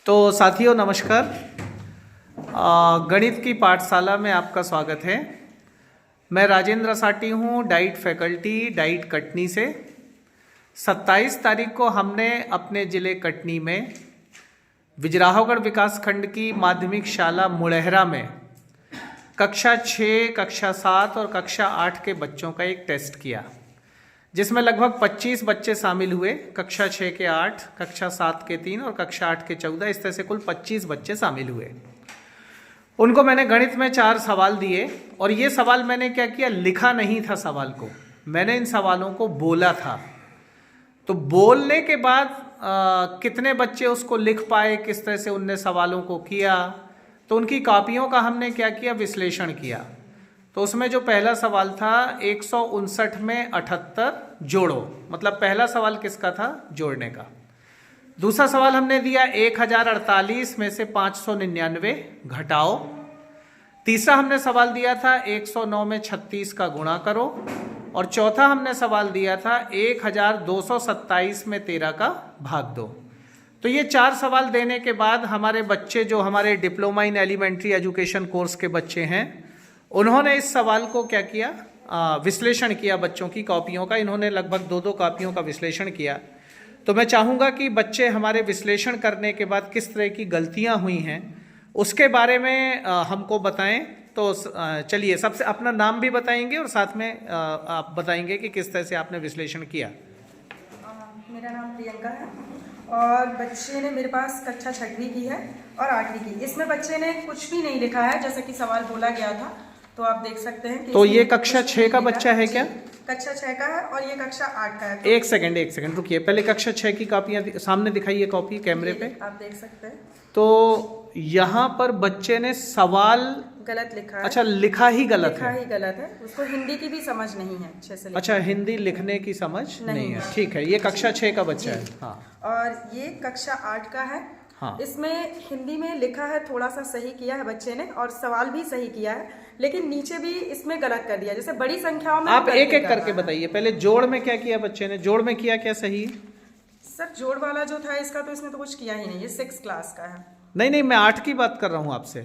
तो साथियों नमस्कार। गणित की पाठशाला में आपका स्वागत है। मैं राजेंद्र साटी हूँ, डाइट फैकल्टी, डाइट कटनी से। 27 तारीख को हमने अपने ज़िले कटनी में विजराहोगढ़ विकासखंड की माध्यमिक शाला मुड़हरा में कक्षा 6, कक्षा 7 और कक्षा 8 के बच्चों का एक टेस्ट किया, जिसमें लगभग 25 बच्चे शामिल हुए। कक्षा 6 के 8, कक्षा 7 के 3 और कक्षा 8 के 14, इस तरह से कुल 25 बच्चे शामिल हुए। उनको मैंने गणित में 4 सवाल दिए और ये सवाल मैंने क्या किया, लिखा नहीं था सवाल को, मैंने इन सवालों को बोला था। तो बोलने के बाद कितने बच्चे उसको लिख पाए, किस तरह से उनने सवालों को किया, तो उनकी कॉपियों का हमने क्या किया, विश्लेषण किया। तो उसमें जो पहला सवाल था 159 में 78 जोड़ो, मतलब पहला सवाल किसका था, जोड़ने का। दूसरा सवाल हमने दिया 1048 में से 599 घटाओ। तीसरा हमने सवाल दिया था 109 में 36 का गुणा करो। और चौथा हमने सवाल दिया था 1227 में 13 का भाग दो। तो ये 4 सवाल देने के बाद हमारे बच्चे, जो हमारे diploma in elementary education course के बच्चे हैं, उन्होंने इस सवाल को क्या किया, विश्लेषण किया बच्चों की कॉपियों का। इन्होंने लगभग 2-2 कॉपियों का विश्लेषण किया। तो मैं चाहूँगा कि बच्चे हमारे विश्लेषण करने के बाद किस तरह की गलतियाँ हुई हैं उसके बारे में हमको बताएं। तो चलिए, सबसे अपना नाम भी बताएंगे और साथ में आप बताएंगे कि किस तरह से आपने विश्लेषण किया। मेरा नाम प्रियंका है और बच्चे ने मेरे पास कक्षा 6वीं की है और 8वीं की। इसमें बच्चे ने कुछ भी नहीं लिखा है, जैसा कि सवाल बोला गया था। तो आप देख सकते हैं कि तो ये कक्षा 6 का बच्चा है क्या? कक्षा 6 का है और ये कक्षा 8 का है। तो एक सेकंड रुकिए, पहले कक्षा 6 की कॉपियां सामने दिखाइए, कॉपी कैमरे पे आप देख सकते हैं। तो यहाँ पर बच्चे ने सवाल गलत लिखा है। अच्छा, लिखा ही गलत है। उसको हिंदी की भी समझ नहीं है अच्छे से। अच्छा, हिंदी लिखने की समझ नहीं है, ठीक है। ये कक्षा 6 का बच्चा है। हाँ। और ये कक्षा 8 का है। हाँ। इसमें हिंदी में लिखा है, थोड़ा सा सही किया है बच्चे ने और सवाल भी सही किया है, लेकिन नीचे भी इसमें गलत कर दिया। जैसे बड़ी संख्याओं में आप एक एक करके बताइए। पहले जोड़ में क्या किया बच्चे ने, जोड़ में किया क्या सही? सर जोड़ वाला जो था इसका, तो इसने तो कुछ किया ही नहीं। ये 6 क्लास का है। नहीं, मैं 8 की बात कर रहा हूँ आपसे।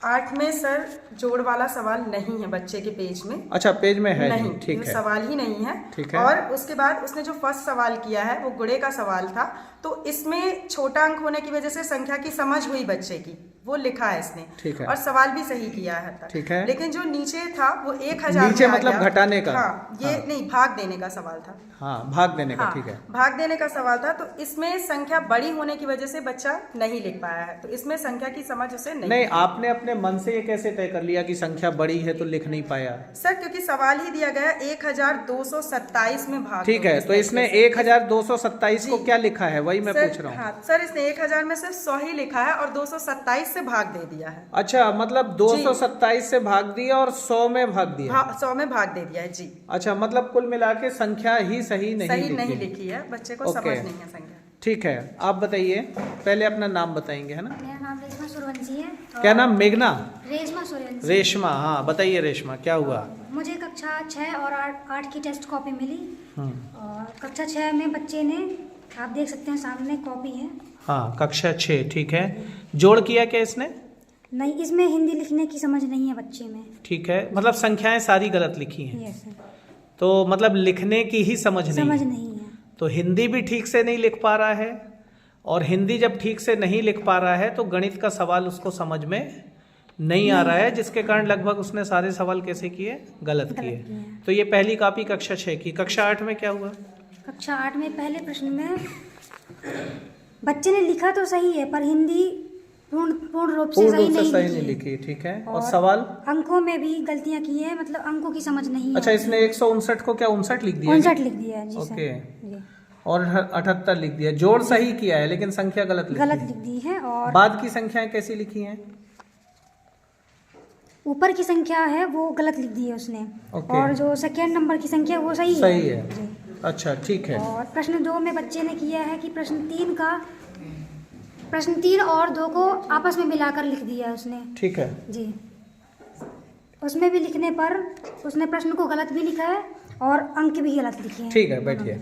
8 में सर जोड़ वाला सवाल नहीं है बच्चे के पेज में। अच्छा, पेज में है नहीं, ठीक है, सवाल ही नहीं है। ठीक है। और उसके बाद उसने जो फर्स्ट सवाल किया है वो गुणे का सवाल था। तो इसमें छोटा अंक होने की वजह से संख्या की समझ हुई बच्चे की, वो लिखा है इसने, ठीक है। और सवाल भी सही किया है, ठीक है। लेकिन जो नीचे था वो 1000 नीचे मतलब घटाने का। हाँ, ये नहीं, भाग देने का सवाल था। हाँ, भाग देने का, ठीक है। भाग देने का सवाल था। तो इसमें संख्या बड़ी होने की वजह से बच्चा नहीं लिख पाया है। तो इसमें संख्या की समझ उसे नहीं। आपने अपने मन से ये कैसे तय कर लिया कि संख्या बड़ी है तो लिख नहीं पाया? सर क्योंकि सवाल ही दिया गया 1227 में भाग। ठीक है, तो इसने 1227 को क्या लिखा है, वही मैं पूछ रहा हूँ। हाँ सर, इसने 1000 में सिर्फ 100 ही लिखा है और 227 से भाग दे दिया है। अच्छा, मतलब 227 से भाग दिया और 100 में भाग दिया। हाँ, 100 में भाग दे दिया है जी। अच्छा, मतलब कुल मिला के संख्या ही सही नहीं लिखी है, बच्चे को समझ नहीं है संख्या। ठीक है, आप बताइए। पहले अपना नाम बताएंगे, है ना? मेरा नाम रेशमा सूर्यवंशी है। क्या नाम? मेघना? रेशमा सूर्यवंशी। रेशमा, हाँ बताइए रेशमा, क्या हुआ? मुझे कक्षा 6 और 8 की टेस्ट कॉपी मिली। और कक्षा 6 में बच्चे ने, आप देख सकते हैं सामने कॉपी है। हाँ, कक्षा 6, ठीक है। जोड़ किया क्या इसने? नहीं, इसमें हिंदी लिखने की समझ नहीं है बच्चे में। ठीक है, मतलब संख्याएं सारी गलत लिखी हैं। Yes sir. तो मतलब लिखने की ही समझ नहीं है। तो हिंदी भी ठीक से नहीं लिख पा रहा है, और हिंदी जब ठीक से नहीं लिख पा रहा है तो गणित का सवाल उसको समझ में नहीं आ रहा है, जिसके कारण लगभग उसने सारे सवाल कैसे किए, गलत किए। तो ये पहली कॉपी कक्षा 6 की। कक्षा 8 में क्या हुआ? कक्षा 8 में पहले प्रश्न में बच्चे ने लिखा तो सही है, पर हिंदी पूर्ण रूप से सही नहीं लिखी। ठीक है, और सवाल अंकों में भी गलतियां की है, मतलब अंकों की समझ नहीं है। अच्छा, इसने 159 को क्या 59 लिख दिया? 59 लिख दिया है जी। ओके, और 78 लिख दिया। जोड़ सही किया है लेकिन संख्या गलत लिख दी है। और बाद की संख्याएं कैसी लिखी हैं? ऊपर की संख्या है वो गलत लिख दी है उसने। और जो सेकेंड नंबर की संख्या वो सही है। अच्छा, ठीक है। और प्रश्न 2 में बच्चे ने किया है कि प्रश्न 3 और 2 को आपस में मिलाकर लिख दिया उसने। ठीक है जी। उसमें भी लिखने पर उसने प्रश्न को गलत भी लिखा है और अंक भी गलत लिखे हैं। ठीक है, बैठिए।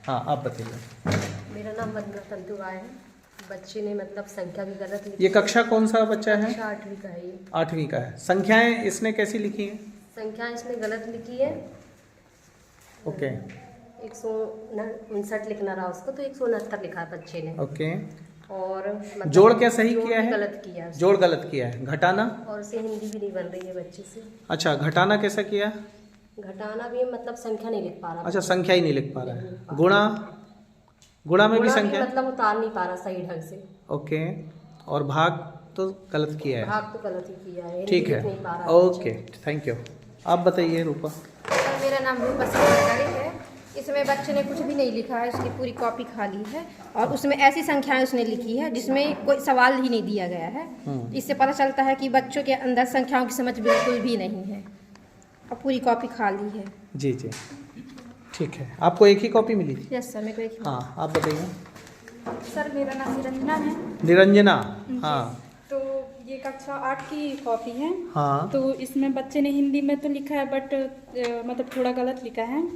हाँ, आप बताइए। मेरा नाम वंदना तंतुगाय है। बच्चे ने मतलब संख्या भी गलत लिखी। ये कक्षा कौन सा बच्चा है? 8वीं का है ये। 8वीं का है। संख्याएं इसने कैसी लिखी है? संख्या इसने गलत लिखी है। ओके। 159 लिखना रहा उसको तो 169 लिखा है बच्चे ने। ओके। और मतलब जोड़ क्या सही किया है? गलत किया है। जोड़ गलत किया है। घटाना? और उसे हिंदी भी नहीं बन रही है बच्चे से। अच्छा, घटाना कैसा किया? घटाना भी मतलब संख्या नहीं लिख पा रहा। अच्छा, संख्या ही नहीं लिख पा रहा है। गुणा? गुणा में भी संख्या मतलब उतार नहीं पा रहा सही ढंग से। ओके। और भाग तो गलत किया है। भाग तो गलत ही किया है। ठीक है, ओके, थैंक यू। आप बताइए रूपा। सर मेरा नाम रूपा सिंह है। इसमें बच्चे ने कुछ भी नहीं लिखा है, उसकी पूरी कॉपी खाली है और उसमें ऐसी संख्याएं उसने लिखी है जिसमें कोई सवाल ही नहीं दिया गया है। इससे पता चलता है कि बच्चों के अंदर संख्याओं की समझ बिल्कुल भी नहीं है और पूरी कॉपी खाली है। जी जी, ठीक है। आपको एक ही कॉपी मिली थी? यस सर, मेरे को एक ही। हाँ, आप बताइए। सर मेरा नाम निरंजना है। निरंजना, हाँ। तो ये कक्षा 8 की कॉपी है। हाँ। तो इसमें बच्चे ने हिंदी में तो लिखा है बट मतलब थोड़ा गलत लिखा है।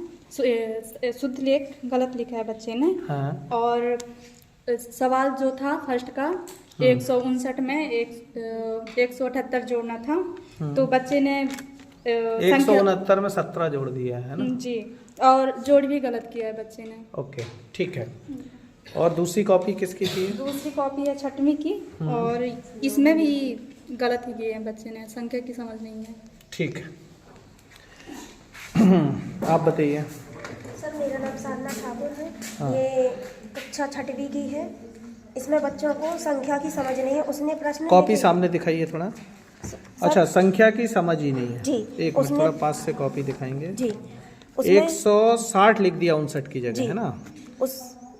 शुद्ध लेख गलत लिखा है बच्चे ने। हाँ। और सवाल जो था फर्स्ट का 159 में 178 जोड़ना था। तो बच्चे ने 169 में 17 जोड़ दिया है ना? जी, और जोड़ भी गलत किया है बच्चे ने। ओके, ठीक है। और दूसरी कॉपी किसकी थी? दूसरी कॉपी है 6वीं की और इसमें भी गलत ही किए हैं बच्चे ने, संख्या की समझ नहीं है। ठीक है। आप बताइए। सर मेरा नाम साधना ठाकुर है। हाँ। ये कक्षा 6वीं की है। इसमें बच्चों को संख्या की समझ नहीं है। उसने प्रश्न कॉपी सामने दिखाइए थोड़ा। अच्छा, संख्या की समझ ही नहीं है। जी, एक मिनट, थोड़ा पास से कॉपी दिखाएंगे। जी, 160 लिख दिया 59 की जगह, है ना?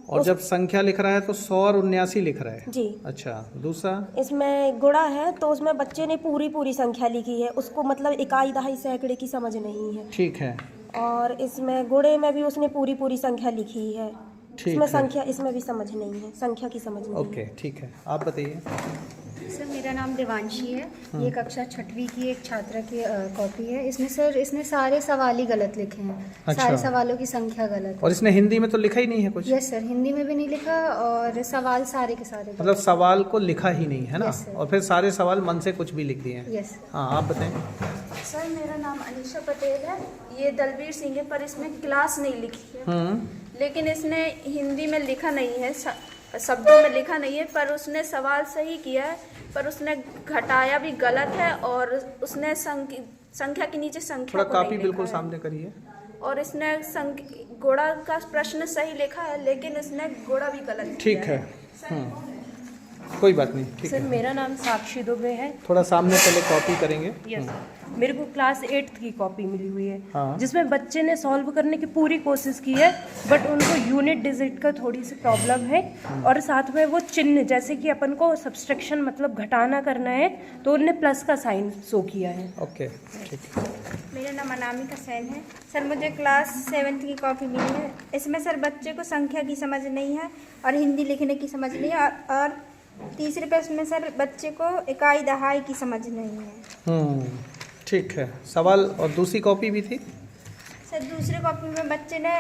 और जब संख्या लिख रहा है तो 100 और 79 लिख रहा है। जी। अच्छा, दूसरा इसमें गुणा है तो उसमें बच्चे ने पूरी संख्या लिखी है। उसको मतलब इकाई दहाई सैकड़े की समझ नहीं है। ठीक है। और इसमें गुणे में भी उसने पूरी संख्या लिखी है। इसमें संख्या इसमें भी समझ नहीं है, संख्या की समझ नहीं। ओके, ठीक है। आप बताइए। सर मेरा नाम देवांशी है। ये कक्षा 6वीं की एक छात्रा की कॉपी है। इसने सारे सवाल ही गलत लिखे हैं। अच्छा। सारे सवालों की संख्या गलत है। और इसने हिंदी में तो लिखा ही नहीं है कुछ? यस सर, हिंदी में भी नहीं लिखा और सवाल सारे के सारे मतलब सवाल को लिखा ही नहीं है ना? yes, और फिर सारे सवाल मन से कुछ भी लिख दिए हैं। यस। हाँ, आप बताएं। सर मेरा नाम अनीशा पटेल है। ये दलबीर सिंह है पर इसमें क्लास नहीं लिखी है। लेकिन इसने हिंदी में लिखा नहीं है, शब्दों में लिखा नहीं है, पर उसने सवाल सही किया है, पर उसने घटाया भी गलत है और उसने संख्या के नीचे संख्या थोड़ा काफी बिल्कुल सामने करिए। और इसने गुणा का प्रश्न सही लिखा है लेकिन इसने गुणा भी गलत ठीक है। कोई बात नहीं, ठीक है। सर मेरा नाम साक्षी दुबे है। थोड़ा सामने पहले कॉपी करेंगे। यस। मेरे को क्लास 8 की कॉपी मिली हुई है। हाँ। जिसमें बच्चे ने सॉल्व करने की पूरी कोशिश की है बट उनको यूनिट डिजिट का थोड़ी सी प्रॉब्लम है। और साथ में वो चिन्ह, जैसे कि अपन को सब्सट्रैक्शन मतलब घटाना करना है तो उन्होंने प्लस का साइन शो किया है। ओके, ठीक है। मेरा नाम अनामिका सेन है। सर मुझे क्लास 7 की कॉपी मिली है। इसमें सर बच्चे को संख्या की समझ नहीं है और हिंदी लिखने की समझ नहीं है और तीसरे प्रश्न में सर बच्चे को इकाई दहाई की समझ नहीं है। ठीक है। सवाल और दूसरी कॉपी भी थी? सर दूसरे कॉपी में बच्चे ने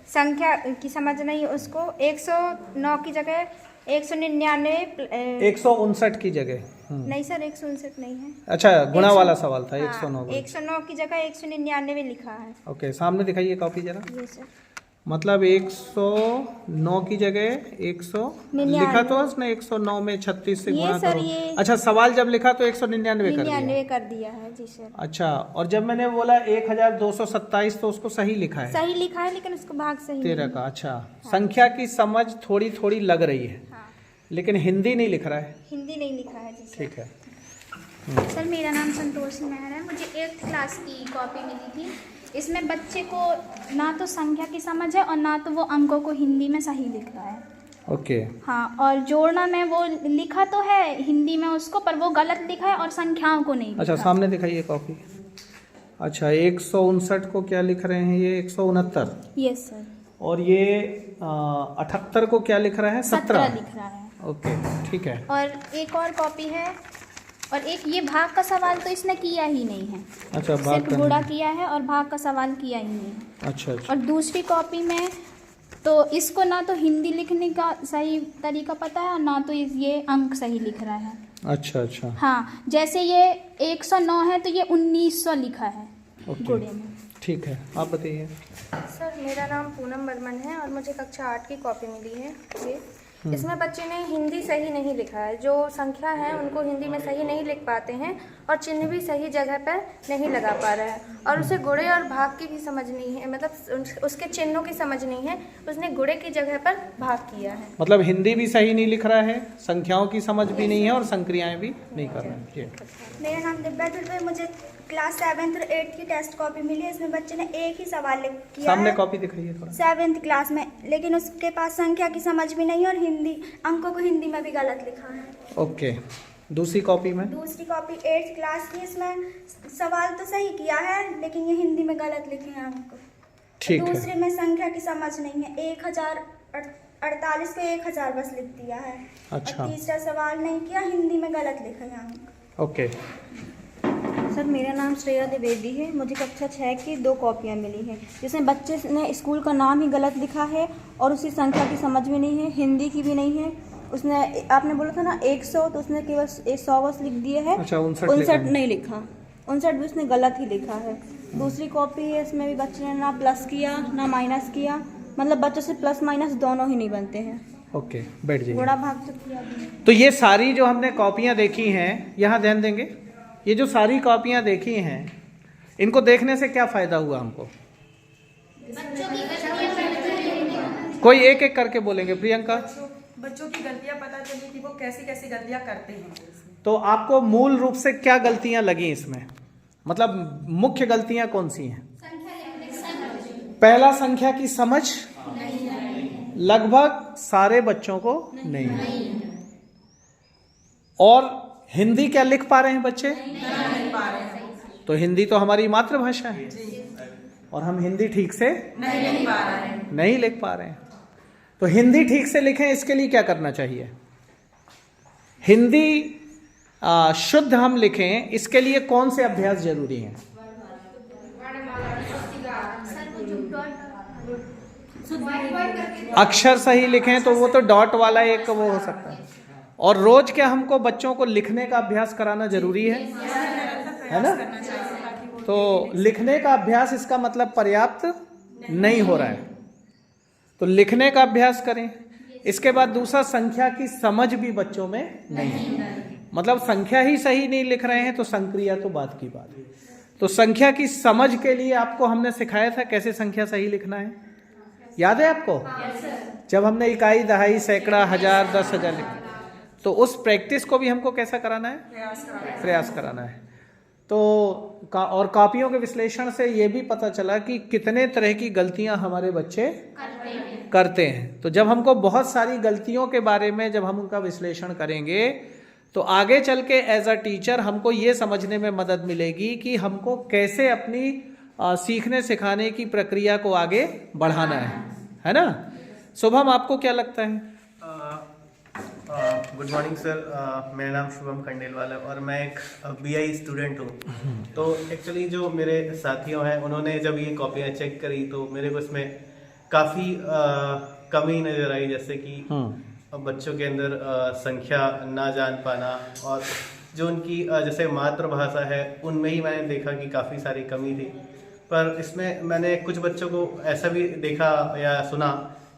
संख्या की समझ नहीं है, उसको 109 की जगह 199 159 की जगह नहीं सर 159 नहीं है। अच्छा, गुणा वाला सवाल था। 109 109 की जगह 199 लिखा है। ओके, सामने दिखाइए कॉपी जरा। ये सर मतलब 109 की जगह 100 लिखा तो उसने 109 में 36 से गुणा करो। अच्छा, सवाल जब लिखा तो 199 कर दिया है। जी सर। अच्छा, और जब मैंने बोला 1227 तो उसको सही लिखा है? सही लिखा है लेकिन उसको भाग सही 13 का। अच्छा, संख्या की समझ थोड़ी थोड़ी लग रही है। हाँ। लेकिन हिंदी नहीं लिख रहा है। हिंदी नहीं लिखा है। जी ठीक है। सर मेरा नाम संतोषी मेहर है। मुझे 8th क्लास की कॉपी मिली थी। इसमें बच्चे को ना तो संख्या की समझ है और ना तो वो अंकों को हिंदी में सही लिख रहा है। ओके। हाँ, और जोड़ना में वो लिखा तो है हिंदी में उसको, पर वो गलत लिखा है और संख्याओं को नहीं लिखा। अच्छा, सामने दिखाइए कॉपी। अच्छा, 159 को क्या लिख रहे हैं ये? 169। Yes sir. और ये 78 को क्या लिख रहा है? 17 लिख रहा है। ओके, ठीक है। और एक और कॉपी है और एक ये भाग का सवाल तो इसने किया ही नहीं है। अच्छा, भाग सिर्फ गुणा किया है और भाग का सवाल किया ही नहीं है। अच्छा। और दूसरी कॉपी में तो इसको ना तो हिंदी लिखने का सही तरीका पता है और ना तो ये अंक सही लिख रहा है। अच्छा अच्छा। हाँ, जैसे ये 109 है तो ये 1900 लिखा है गुड़े में। ठीक है, आप बताइए। सर मेरा नाम पूनम बर्मन है और मुझे कक्षा 8 की कॉपी मिली है ये। इसमें बच्चे ने हिंदी सही नहीं लिखा है, जो संख्या है उनको हिंदी में सही नहीं लिख पाते हैं और चिन्ह भी सही जगह पर नहीं लगा पा रहा है और उसे गुणे और भाग की भी समझ नहीं है, मतलब उसके चिन्हों की समझ नहीं है, उसने गुणे की जगह पर भाग किया है। मतलब हिंदी भी सही नहीं लिख रहा है, संख्याओं की समझ भी नहीं है और संक्रियाएं भी नहीं कर रहा है। मेरा नाम दिव्या दुर्वे, मुझे क्लास 7th और 8th की टेस्ट कॉपी मिली है। इसमें बच्चे ने एक ही सवाल किया सामने है, कॉपी दिखाइए थोड़ा। 7th क्लास में, लेकिन उसके पास संख्या की समझ भी नहीं है और हिंदी अंकों को हिंदी में भी गलत लिखा है। ओके, दूसरी कॉपी में? दूसरी कॉपी 8th क्लास की, इसमें सवाल तो सही किया है लेकिन ये हिंदी में गलत लिखे हैं अंक। ठीक है। दूसरे में संख्या की समझ नहीं है, 1048 को 1000 बस लिख दिया है। अच्छा। और तीसरा सवाल नहीं किया, हिंदी में गलत लिखे हैं अंक। ओके। सर मेरा नाम श्रेया द्विवेदी है, मुझे कक्षा 6 की 2 कॉपियाँ मिली हैं जिसमें बच्चे ने स्कूल का नाम ही गलत लिखा है और उसी संख्या की समझ में नहीं है, हिंदी की भी नहीं है। उसने, आपने बोला था ना 100, तो उसने केवल 100 बस लिख दिए है। अच्छा, 59 नहीं लिखा, 59 भी उसने गलत ही लिखा है। दूसरी कॉपी है, इसमें भी बच्चे ने ना प्लस किया ना माइनस किया, मतलब बच्चों से प्लस माइनस दोनों ही नहीं बनते हैं। ओके, बैठ जाइए। गुणा भाग तो किया भी। तो ये सारी जो हमने कॉपियां देखी हैं, यहाँ ध्यान देंगे, ये जो सारी कॉपियां देखी हैं, इनको देखने से क्या फायदा हुआ हमको? कोई एक एक करके बोलेंगे। प्रियंका? बच्चों की गलतियां पता चली कि वो कैसी कैसी गलतियां करते हैं। तो आपको मूल रूप से क्या गलतियां लगी इसमें, मतलब मुख्य गलतियां कौन सी हैं? पहला, संख्या की समझ लगभग सारे बच्चों को नहीं। और हिंदी क्या लिख पा रहे हैं बच्चे? नहीं लिख पा रहे हैं। तो हिंदी तो हमारी मातृभाषा है और हम हिंदी ठीक से नहीं लिख पा रहे हैं। नहीं लिख पा रहे हैं। तो हिंदी ठीक से लिखें, इसके लिए क्या करना चाहिए? हिंदी शुद्ध हम लिखें, इसके लिए कौन से अभ्यास जरूरी हैं? अक्षर सही लिखें तो वो तो डॉट वाला एक वो हो सकता है। और रोज क्या हमको बच्चों को लिखने का अभ्यास कराना जरूरी है ना? तो लिखने का अभ्यास, इसका मतलब पर्याप्त नहीं हो रहा है, तो लिखने का अभ्यास करें। इसके बाद दूसरा, संख्या की समझ भी बच्चों में नहीं, मतलब संख्या ही सही नहीं लिख रहे हैं तो संक्रिया तो बात की बात है। तो संख्या की समझ के लिए आपको हमने सिखाया था कैसे संख्या सही लिखना है, याद है आपको? जब हमने इकाई, दहाई, सैकड़ा, हजार, 10,000 लिखा, तो उस प्रैक्टिस को भी हमको कैसा कराना है? प्रयास कराना है। तो और कॉपियों के विश्लेषण से ये भी पता चला कि कितने तरह की गलतियां हमारे बच्चे करते हैं। तो जब हमको बहुत सारी गलतियों के बारे में जब हम उनका विश्लेषण करेंगे तो आगे चल के एज अ टीचर हमको ये समझने में मदद मिलेगी कि हमको कैसे अपनी सीखने सिखाने की प्रक्रिया को आगे बढ़ाना है ना? शुभम, आपको क्या लगता है? गुड मॉर्निंग सर, मेरा नाम शुभम खंडेलवाल है और मैं एक BI स्टूडेंट हूँ। तो एक्चुअली जो मेरे साथियों हैं, उन्होंने जब ये कॉपियाँ चेक करी तो मेरे को इसमें काफ़ी कमी नज़र आई, जैसे कि बच्चों के अंदर संख्या ना जान पाना और जो उनकी जैसे मातृभाषा है उनमें ही मैंने देखा कि काफ़ी सारी कमी थी। पर इसमें मैंने कुछ बच्चों को ऐसा भी देखा या सुना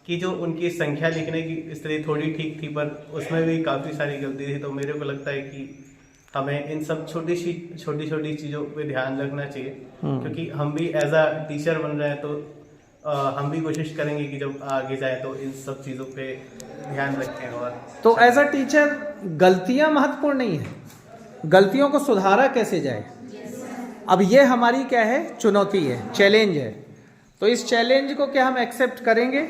कि जो उनकी संख्या लिखने की स्थिति थोड़ी ठीक थी पर उसमें भी काफ़ी सारी गलती थी। तो मेरे को लगता है कि हमें इन सब छोटी छोटी चीज़ों पे ध्यान रखना चाहिए, क्योंकि हम भी एज अ टीचर बन रहे हैं तो हम भी कोशिश करेंगे कि जब आगे जाए तो इन सब चीज़ों पे ध्यान रखें। और तो एज अ टीचर गलतियां महत्वपूर्ण नहीं है, गलतियों को सुधारा कैसे जाए, अब ये हमारी क्या है? चुनौती है, चैलेंज है। तो इस चैलेंज को क्या हम एक्सेप्ट करेंगे?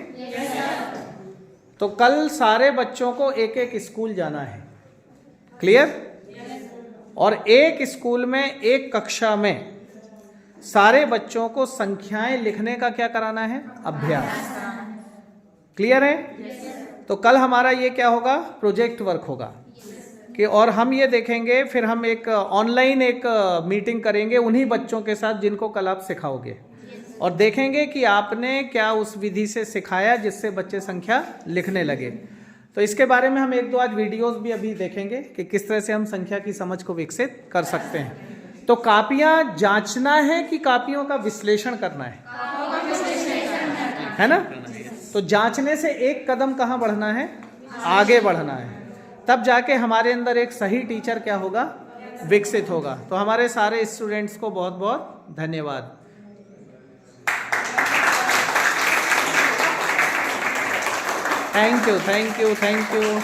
तो कल सारे बच्चों को एक एक स्कूल जाना है, क्लियर? और एक स्कूल में एक कक्षा में सारे बच्चों को संख्याएं लिखने का क्या कराना है? अभ्यास। क्लियर है? तो कल हमारा ये क्या होगा? प्रोजेक्ट वर्क होगा कि और हम ये देखेंगे, फिर हम एक ऑनलाइन एक मीटिंग करेंगे उन्हीं बच्चों के साथ जिनको कल आप सिखाओगे। और देखेंगे कि आपने क्या उस विधि से सिखाया जिससे बच्चे संख्या लिखने लगे। तो इसके बारे में हम एक दो आज वीडियोस भी अभी देखेंगे कि किस तरह से हम संख्या की समझ को विकसित कर सकते हैं। तो कापियां जांचना है कि कापियों का विश्लेषण करना है ना? तो जांचने से एक कदम कहाँ बढ़ना है? आगे बढ़ना है, तब जाके हमारे अंदर एक सही टीचर क्या होगा? विकसित होगा। तो हमारे सारे स्टूडेंट्स को बहुत बहुत धन्यवाद। Thank you, thank you, thank you.